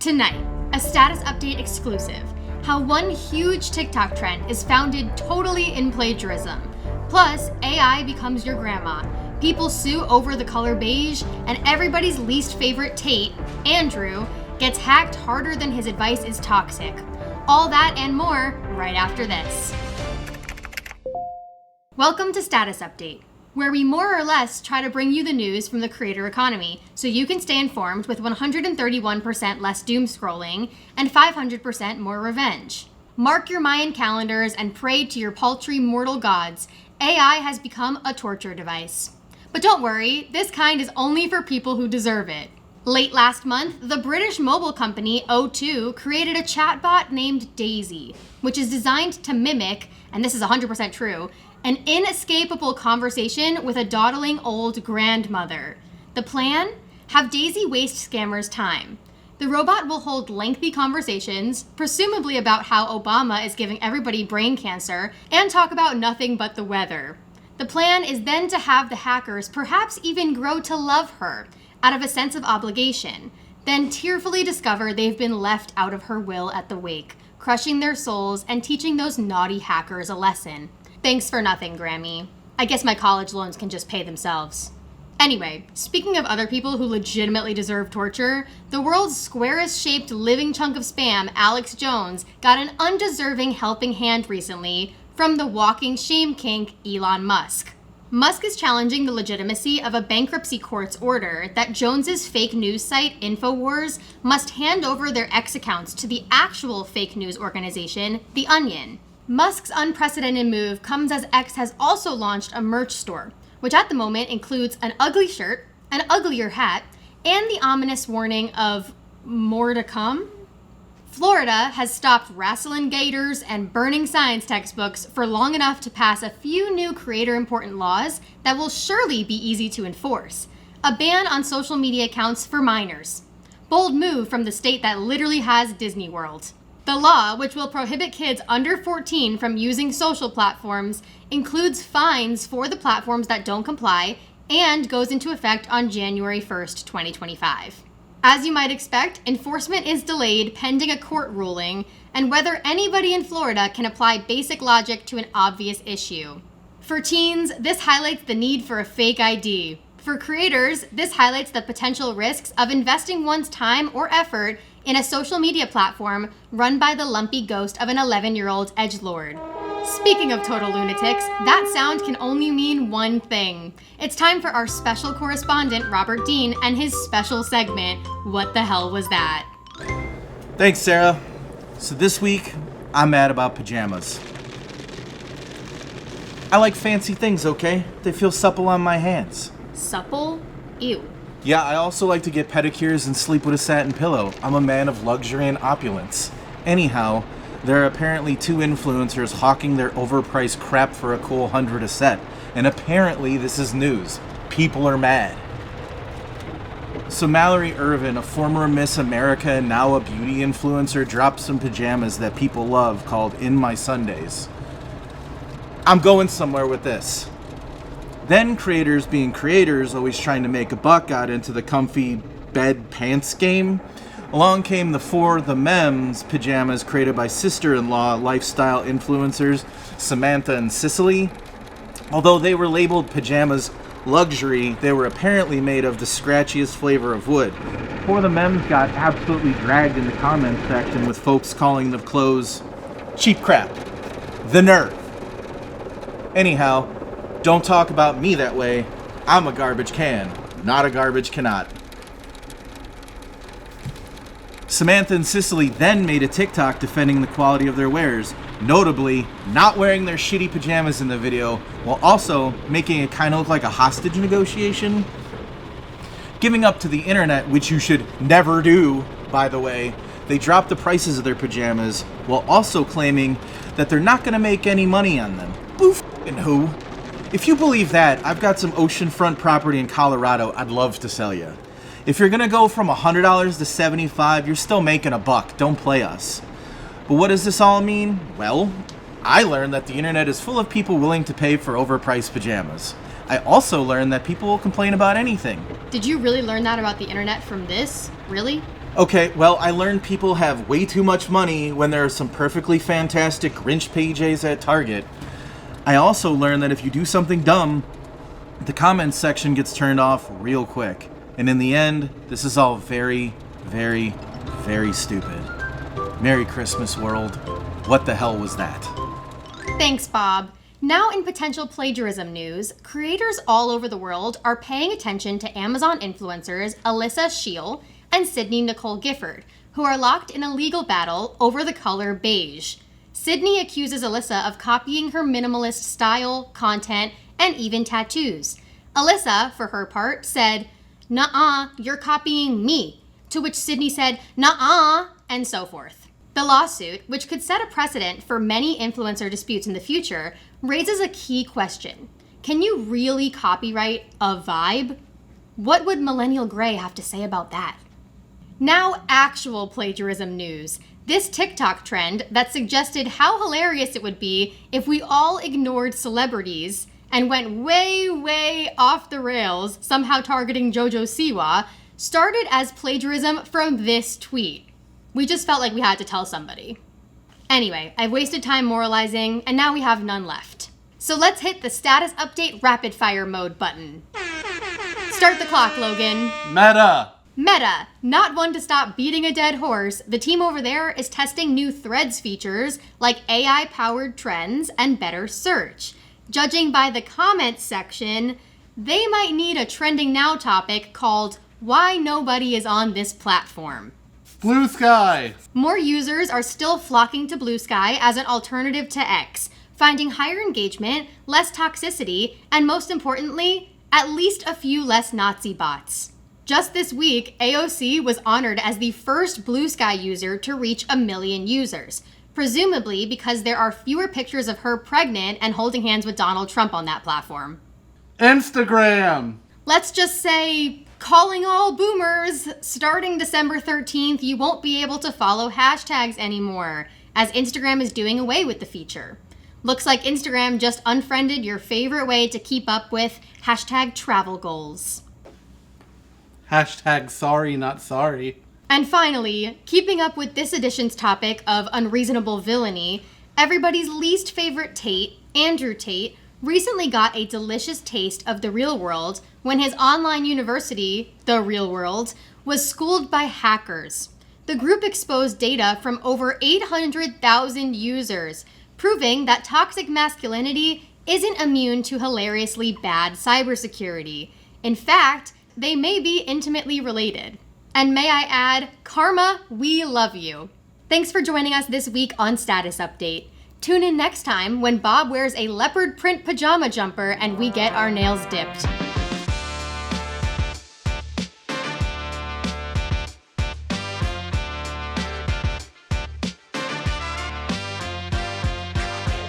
Tonight, a status update exclusive. How one huge TikTok trend is founded totally in plagiarism. Plus, AI becomes your grandma. People sue over the color beige, and everybody's least favorite Tate, Andrew, gets hacked harder than his advice is toxic. All that and more right after this. Welcome to Status Update, where we more or less try to bring you the news from the creator economy so you can stay informed with 131% less doom scrolling and 500% more revenge. Mark your Mayan calendars and pray to your paltry mortal gods. AI has become a torture device. But don't worry, this kind is only for people who deserve it. Late last month, the British mobile company O2 created a chatbot named Daisy, which is designed to mimic, and this is 100% true, an inescapable conversation with a dawdling old grandmother. The plan? Have Daisy waste scammers' time. The robot will hold lengthy conversations, presumably about how Obama is giving everybody brain cancer, and talk about nothing but the weather. The plan is then to have the hackers perhaps even grow to love her, out of a sense of obligation, then tearfully discover they've been left out of her will at the wake, crushing their souls and teaching those naughty hackers a lesson. Thanks for nothing, Grammy. I guess my college loans can just pay themselves. Anyway, speaking of other people who legitimately deserve torture, the world's squarest-shaped living chunk of spam, Alex Jones, got an undeserving helping hand recently from the walking shame kink, Elon Musk. Musk is challenging the legitimacy of a bankruptcy court's order that Jones's fake news site, InfoWars, must hand over their X accounts to the actual fake news organization, The Onion. Musk's unprecedented move comes as X has also launched a merch store, which at the moment includes an ugly shirt, an uglier hat, and the ominous warning of more to come. Florida has stopped wrestling gators and burning science textbooks for long enough to pass a few new creator-important laws that will surely be easy to enforce. A ban on social media accounts for minors. Bold move from the state that literally has Disney World. The law, which will prohibit kids under 14 from using social platforms, includes fines for the platforms that don't comply and goes into effect on January 1st, 2025. As you might expect, enforcement is delayed pending a court ruling and whether anybody in Florida can apply basic logic to an obvious issue. For teens, this highlights the need for a fake ID. For creators, this highlights the potential risks of investing one's time or effort in a social media platform run by the lumpy ghost of an 11-year-old edgelord. Speaking of total lunatics, that sound can only mean one thing. It's time for our special correspondent, Robert Dean, and his special segment, What the Hell Was That? Thanks, Sarah. So this week, I'm mad about pajamas. I like fancy things, okay? They feel supple on my hands. Supple? Ew. Yeah, I also like to get pedicures and sleep with a satin pillow. I'm a man of luxury and opulence. Anyhow, there are apparently two influencers hawking their overpriced crap for a cool 100 a set. And apparently this is news. People are mad. So Mallory Irvin, a former Miss America and now a beauty influencer, dropped some pajamas that people love called In My Sundays. I'm going somewhere with this. Then creators being creators, always trying to make a buck, got into the comfy bed pants game. Along came the For the Mems pajamas created by sister-in-law lifestyle influencers Samantha and Cicely. Although they were labeled pajamas luxury, they were apparently made of the scratchiest flavor of wood. For the Mems got absolutely dragged in the comments section with folks calling the clothes cheap crap. The nerve. Anyhow, don't talk about me that way. I'm a garbage can, not a garbage cannot. Samantha and Cicely then made a TikTok defending the quality of their wares, notably not wearing their shitty pajamas in the video, while also making it kind of look like a hostage negotiation. Giving up to the internet, which you should never do, by the way, they dropped the prices of their pajamas, while also claiming that they're not going to make any money on them. Boo f***ing who? If you believe that, I've got some oceanfront property in Colorado I'd love to sell you. If you're gonna go from $100 to $75, you're still making a buck. Don't play us. But what does this all mean? Well, I learned that the internet is full of people willing to pay for overpriced pajamas. I also learned that people will complain about anything. Did you really learn that about the internet from this? Really? Okay, well, I learned people have way too much money when there are some perfectly fantastic Grinch pages at Target. I also learned that if you do something dumb, the comments section gets turned off real quick. And in the end, this is all very, very, very stupid. Merry Christmas, world. What the hell was that? Thanks, Bob. Now in potential plagiarism news, creators all over the world are paying attention to Amazon influencers Alyssa Scheel and Sydney Nicole Gifford, who are locked in a legal battle over the color beige. Sydney accuses Alyssa of copying her minimalist style, content, and even tattoos. Alyssa, for her part, said, "Nuh-uh, you're copying me," to which Sydney said, "Nuh-uh," and so forth. The lawsuit, which could set a precedent for many influencer disputes in the future, raises a key question. Can you really copyright a vibe? What would Millennial Grey have to say about that? Now, actual plagiarism news. This TikTok trend that suggested how hilarious it would be if we all ignored celebrities and went way, way off the rails, somehow targeting JoJo Siwa, started as plagiarism from this tweet. We just felt like we had to tell somebody. Anyway, I've wasted time moralizing, and now we have none left. So let's hit the status update rapid fire mode button. Start the clock, Logan. Meta, not one to stop beating a dead horse, the team over there is testing new Threads features like AI-powered trends and better search. Judging by the comments section, they might need a trending now topic called "Why Nobody is on This Platform." Bluesky! More users are still flocking to Bluesky as an alternative to X, finding higher engagement, less toxicity, and most importantly, at least a few less Nazi bots. Just this week, AOC was honored as the first Bluesky user to reach 1 million users, presumably because there are fewer pictures of her pregnant and holding hands with Donald Trump on that platform. Instagram! Let's just say, calling all boomers, starting December 13th, you won't be able to follow hashtags anymore, as Instagram is doing away with the feature. Looks like Instagram just unfriended your favorite way to keep up with hashtag travel goals. Hashtag sorry, not sorry. And finally, keeping up with this edition's topic of unreasonable villainy, everybody's least favorite Tate, Andrew Tate, recently got a delicious taste of the real world when his online university, The Real World, was schooled by hackers. The group exposed data from over 800,000 users, proving that toxic masculinity isn't immune to hilariously bad cybersecurity. In fact, they may be intimately related. And may I add, karma, we love you. Thanks for joining us this week on Status Update. Tune in next time when Bob wears a leopard print pajama jumper and we get our nails dipped.